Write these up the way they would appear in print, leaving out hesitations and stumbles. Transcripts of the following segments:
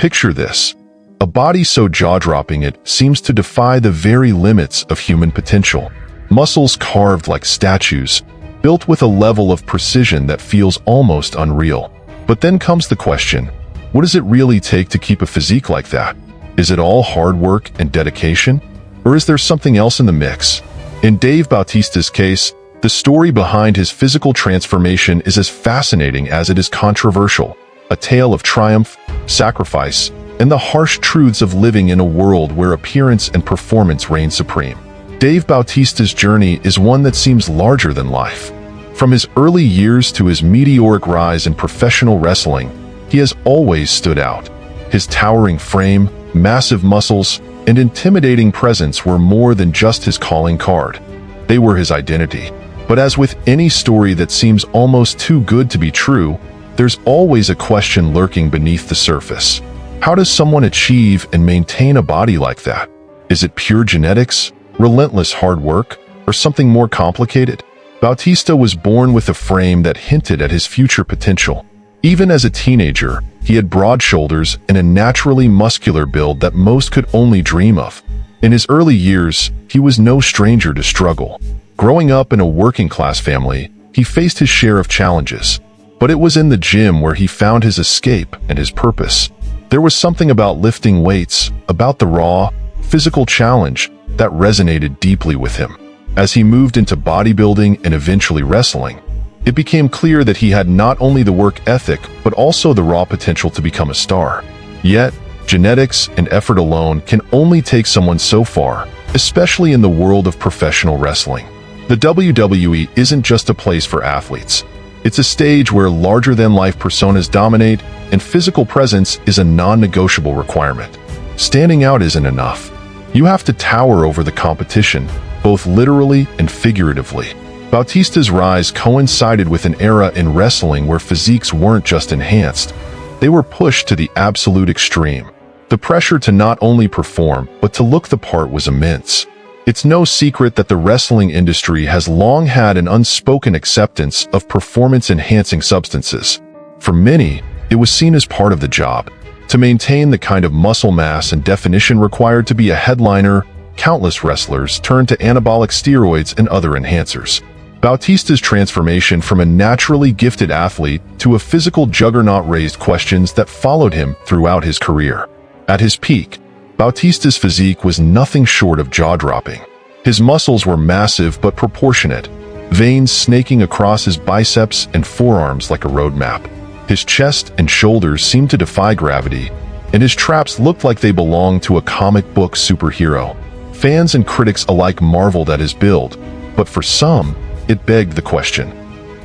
Picture this: a body so jaw-dropping it seems to defy the very limits of human potential. Muscles carved like statues, built with a level of precision that feels almost unreal. But then comes the question, what does it really take to keep a physique like that? Is it all hard work and dedication? Or is there something else in the mix? In Dave Bautista's case, the story behind his physical transformation is as fascinating as it is controversial. A tale of triumph, sacrifice, and the harsh truths of living in a world where appearance and performance reign supreme. Dave Bautista's journey is one that seems larger than life. From his early years to his meteoric rise in professional wrestling, he has always stood out. His towering frame, massive muscles, and intimidating presence were more than just his calling card. They were his identity. But as with any story that seems almost too good to be true, there's always a question lurking beneath the surface. How does someone achieve and maintain a body like that? Is it pure genetics, relentless hard work, or something more complicated? Bautista was born with a frame that hinted at his future potential. Even as a teenager, he had broad shoulders and a naturally muscular build that most could only dream of. In his early years, he was no stranger to struggle. Growing up in a working-class family, he faced his share of challenges. But it was in the gym where he found his escape and his purpose. There was something about lifting weights, about the raw, physical challenge, that resonated deeply with him. As he moved into bodybuilding and eventually wrestling, it became clear that he had not only the work ethic, but also the raw potential to become a star. Yet, genetics and effort alone can only take someone so far, especially in the world of professional wrestling. The WWE isn't just a place for athletes. It's a stage where larger-than-life personas dominate, and physical presence is a non-negotiable requirement. Standing out isn't enough. You have to tower over the competition, both literally and figuratively. Bautista's rise coincided with an era in wrestling where physiques weren't just enhanced, they were pushed to the absolute extreme. The pressure to not only perform, but to look the part was immense. It's no secret that the wrestling industry has long had an unspoken acceptance of performance-enhancing substances. For many, it was seen as part of the job. To maintain the kind of muscle mass and definition required to be a headliner, countless wrestlers turned to anabolic steroids and other enhancers. Bautista's transformation from a naturally gifted athlete to a physical juggernaut raised questions that followed him throughout his career. At his peak, Bautista's physique was nothing short of jaw-dropping. His muscles were massive but proportionate, veins snaking across his biceps and forearms like a roadmap. His chest and shoulders seemed to defy gravity, and his traps looked like they belonged to a comic book superhero. Fans and critics alike marveled at his build, but for some, it begged the question,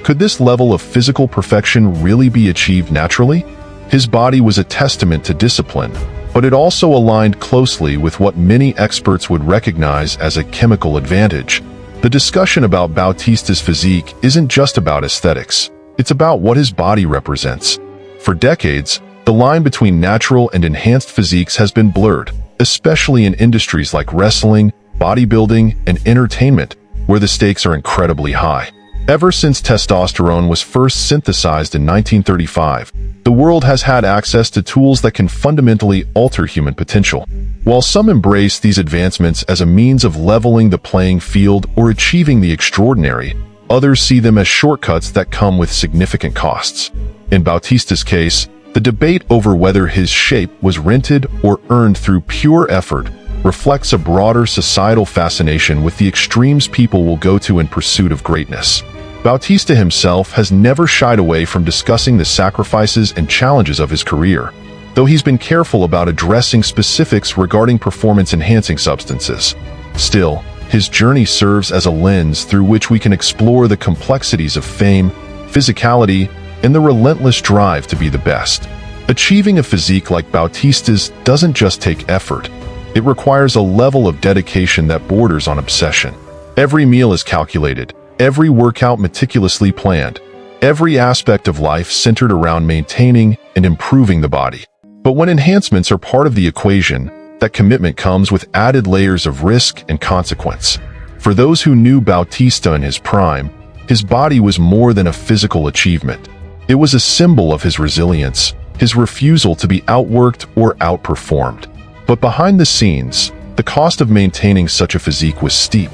could this level of physical perfection really be achieved naturally? His body was a testament to discipline, but it also aligned closely with what many experts would recognize as a chemical advantage. The discussion about Bautista's physique isn't just about aesthetics. It's about what his body represents. For decades, the line between natural and enhanced physiques has been blurred, especially in industries like wrestling, bodybuilding, and entertainment, where the stakes are incredibly high. Ever since testosterone was first synthesized in 1935, the world has had access to tools that can fundamentally alter human potential. While some embrace these advancements as a means of leveling the playing field or achieving the extraordinary, others see them as shortcuts that come with significant costs. In Bautista's case, the debate over whether his shape was rented or earned through pure effort reflects a broader societal fascination with the extremes people will go to in pursuit of greatness. Bautista himself has never shied away from discussing the sacrifices and challenges of his career, though he's been careful about addressing specifics regarding performance-enhancing substances. Still, his journey serves as a lens through which we can explore the complexities of fame, physicality, and the relentless drive to be the best. Achieving a physique like Bautista's doesn't just take effort. It requires a level of dedication that borders on obsession. Every meal is calculated, every workout meticulously planned, every aspect of life centered around maintaining and improving the body. But when enhancements are part of the equation, that commitment comes with added layers of risk and consequence. For those who knew Bautista in his prime, his body was more than a physical achievement. It was a symbol of his resilience, his refusal to be outworked or outperformed. But behind the scenes, the cost of maintaining such a physique was steep.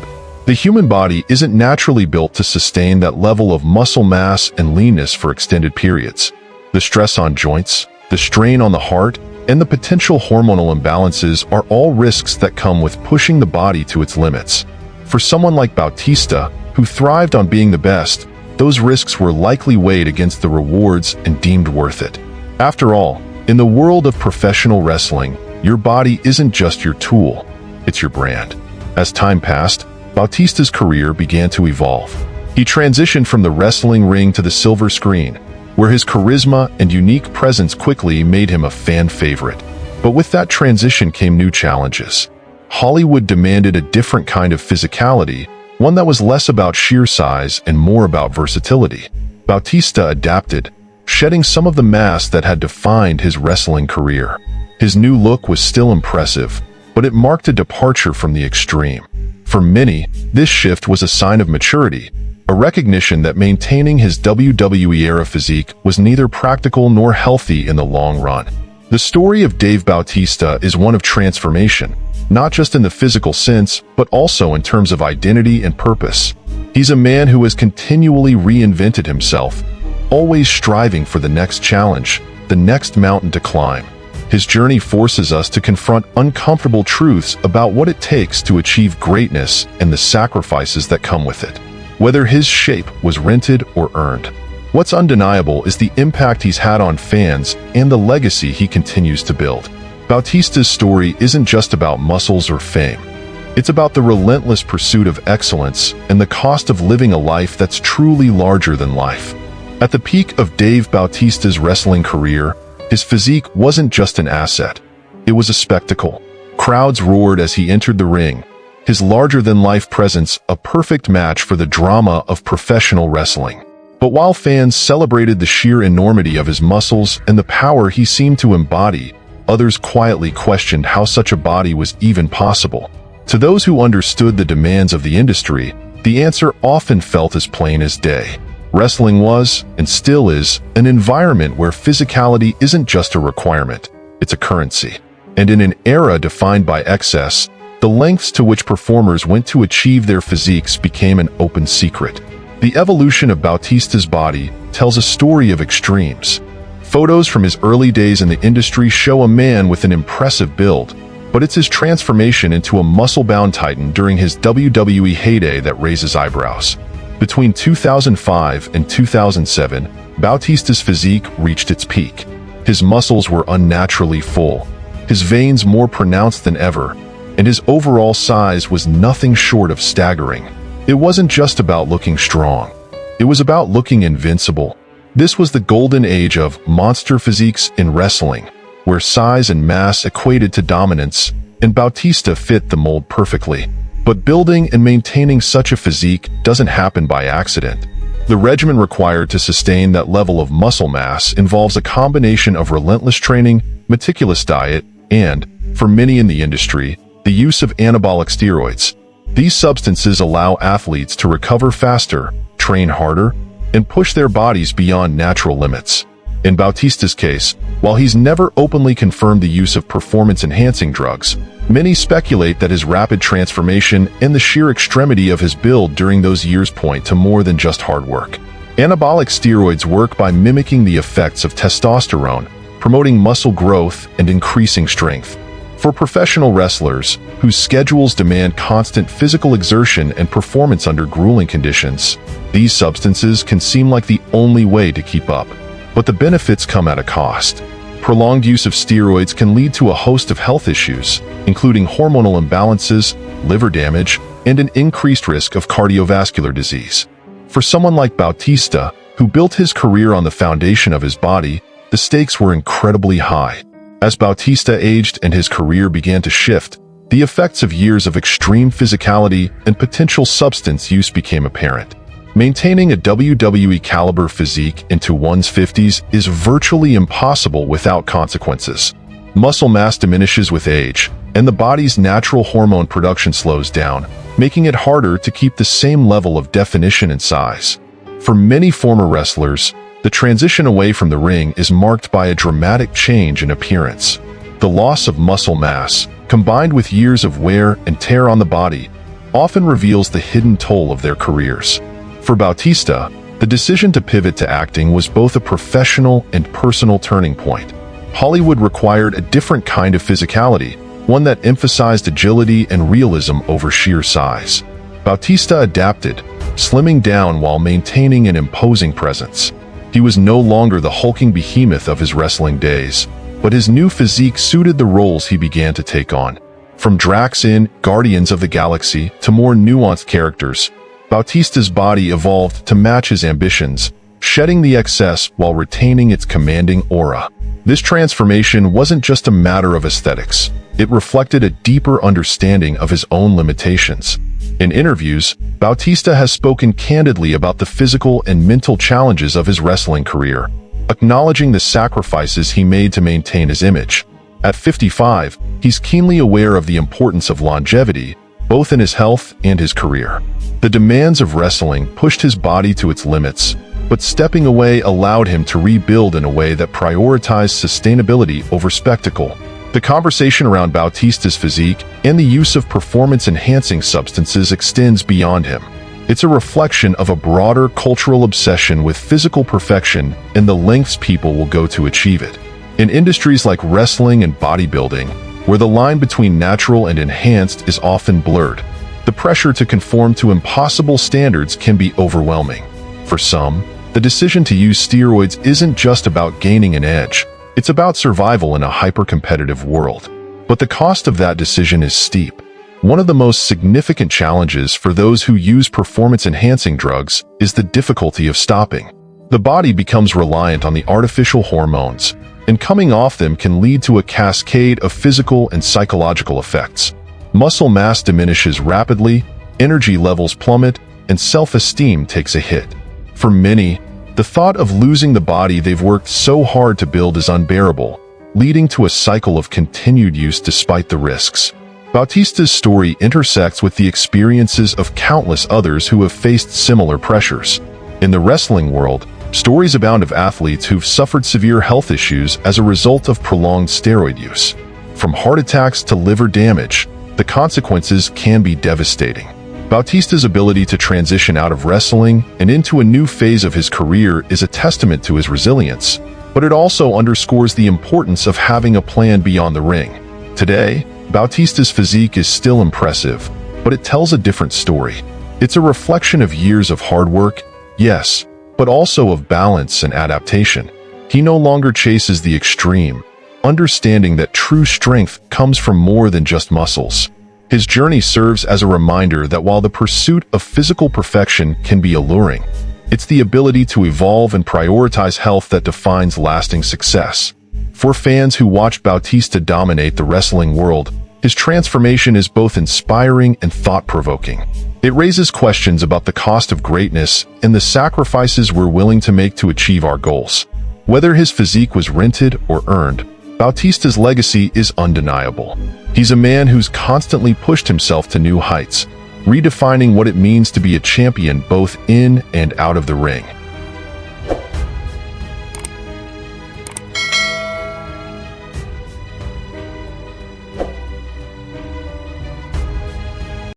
The human body isn't naturally built to sustain that level of muscle mass and leanness for extended periods. The stress on joints, the strain on the heart, and the potential hormonal imbalances are all risks that come with pushing the body to its limits. For someone like Bautista, who thrived on being the best, those risks were likely weighed against the rewards and deemed worth it. After all, in the world of professional wrestling, your body isn't just your tool, it's your brand. As time passed, Bautista's career began to evolve. He transitioned from the wrestling ring to the silver screen, where his charisma and unique presence quickly made him a fan favorite. But with that transition came new challenges. Hollywood demanded a different kind of physicality, one that was less about sheer size and more about versatility. Bautista adapted, shedding some of the mass that had defined his wrestling career. His new look was still impressive, but it marked a departure from the extreme. For many, this shift was a sign of maturity, a recognition that maintaining his WWE-era physique was neither practical nor healthy in the long run. The story of Dave Bautista is one of transformation, not just in the physical sense, but also in terms of identity and purpose. He's a man who has continually reinvented himself, always striving for the next challenge, the next mountain to climb. His journey forces us to confront uncomfortable truths about what it takes to achieve greatness and the sacrifices that come with it. Whether his shape was rented or earned. What's undeniable is the impact he's had on fans and the legacy he continues to build. Bautista's story isn't just about muscles or fame. It's about the relentless pursuit of excellence and the cost of living a life that's truly larger than life. At the peak of Dave Bautista's wrestling career, his physique wasn't just an asset. It was a spectacle. Crowds roared as he entered the ring, his larger-than-life presence a perfect match for the drama of professional wrestling. But while fans celebrated the sheer enormity of his muscles and the power he seemed to embody, others quietly questioned how such a body was even possible. To those who understood the demands of the industry, the answer often felt as plain as day. Wrestling was, and still is, an environment where physicality isn't just a requirement, it's a currency. And in an era defined by excess, the lengths to which performers went to achieve their physiques became an open secret. The evolution of Bautista's body tells a story of extremes. Photos from his early days in the industry show a man with an impressive build, but it's his transformation into a muscle-bound titan during his WWE heyday that raises eyebrows. Between 2005 and 2007, Bautista's physique reached its peak. His muscles were unnaturally full, his veins more pronounced than ever, and his overall size was nothing short of staggering. It wasn't just about looking strong. It was about looking invincible. This was the golden age of monster physiques in wrestling, where size and mass equated to dominance, and Bautista fit the mold perfectly. But building and maintaining such a physique doesn't happen by accident. The regimen required to sustain that level of muscle mass involves a combination of relentless training, meticulous diet, and, for many in the industry, the use of anabolic steroids. These substances allow athletes to recover faster, train harder, and push their bodies beyond natural limits. In Bautista's case, while he's never openly confirmed the use of performance-enhancing drugs, many speculate that his rapid transformation and the sheer extremity of his build during those years point to more than just hard work. Anabolic steroids work by mimicking the effects of testosterone, promoting muscle growth and increasing strength. For professional wrestlers, whose schedules demand constant physical exertion and performance under grueling conditions, these substances can seem like the only way to keep up. But the benefits come at a cost. Prolonged use of steroids can lead to a host of health issues, including hormonal imbalances, liver damage, and an increased risk of cardiovascular disease. For someone like Bautista, who built his career on the foundation of his body, the stakes were incredibly high. As Bautista aged and his career began to shift, the effects of years of extreme physicality and potential substance use became apparent. Maintaining a WWE-caliber physique into one's 50s is virtually impossible without consequences. Muscle mass diminishes with age, and the body's natural hormone production slows down, making it harder to keep the same level of definition and size. For many former wrestlers, The transition away from the ring is marked by a dramatic change in appearance. The loss of muscle mass, combined with years of wear and tear on the body, often reveals the hidden toll of their careers. For Bautista, the decision to pivot to acting was both a professional and personal turning point. Hollywood required a different kind of physicality, one that emphasized agility and realism over sheer size. Bautista adapted, slimming down while maintaining an imposing presence. He was no longer the hulking behemoth of his wrestling days, but his new physique suited the roles he began to take on. From Drax in Guardians of the Galaxy to more nuanced characters, Bautista's body evolved to match his ambitions, shedding the excess while retaining its commanding aura. This transformation wasn't just a matter of aesthetics. It reflected a deeper understanding of his own limitations. In interviews, Bautista has spoken candidly about the physical and mental challenges of his wrestling career, acknowledging the sacrifices he made to maintain his image. At 55, he's keenly aware of the importance of longevity, both in his health and his career. The demands of wrestling pushed his body to its limits, but stepping away allowed him to rebuild in a way that prioritized sustainability over spectacle. The conversation around Bautista'S physique and the use of performance-enhancing substances extends beyond him. It's a reflection of a broader cultural obsession with physical perfection and the lengths people will go to achieve it. In industries like wrestling and bodybuilding, where the line between natural and enhanced is often blurred, the pressure to conform to impossible standards can be overwhelming. For some, the decision to use steroids isn't just about gaining an edge. It's about survival in a hyper-competitive world. But the cost of that decision is steep. One of the most significant challenges for those who use performance-enhancing drugs is the difficulty of stopping. The body becomes reliant on the artificial hormones, and coming off them can lead to a cascade of physical and psychological effects. Muscle mass diminishes rapidly, energy levels plummet, and self-esteem takes a hit. For many, the thought of losing the body they've worked so hard to build is unbearable, leading to a cycle of continued use despite the risks. Bautista'S story intersects with the experiences of countless others who have faced similar pressures. In the wrestling world, stories abound of athletes who've suffered severe health issues as a result of prolonged steroid use. From heart attacks to liver damage, the consequences can be devastating. Bautista'S ability to transition out of wrestling and into a new phase of his career is a testament to his resilience, but it also underscores the importance of having a plan beyond the ring. Today, Bautista'S physique is still impressive, but it tells a different story. It's a reflection of years of hard work, yes, but also of balance and adaptation. He no longer chases the extreme, understanding that true strength comes from more than just muscles. His journey serves as a reminder that while the pursuit of physical perfection can be alluring, it's the ability to evolve and prioritize health that defines lasting success. For fans who watch Bautista dominate the wrestling world, his transformation is both inspiring and thought-provoking. It raises questions about the cost of greatness and the sacrifices we're willing to make to achieve our goals. Whether his physique was rented or earned, Bautista'S legacy is undeniable. He's a man who's constantly pushed himself to new heights, redefining what it means to be a champion both in and out of the ring.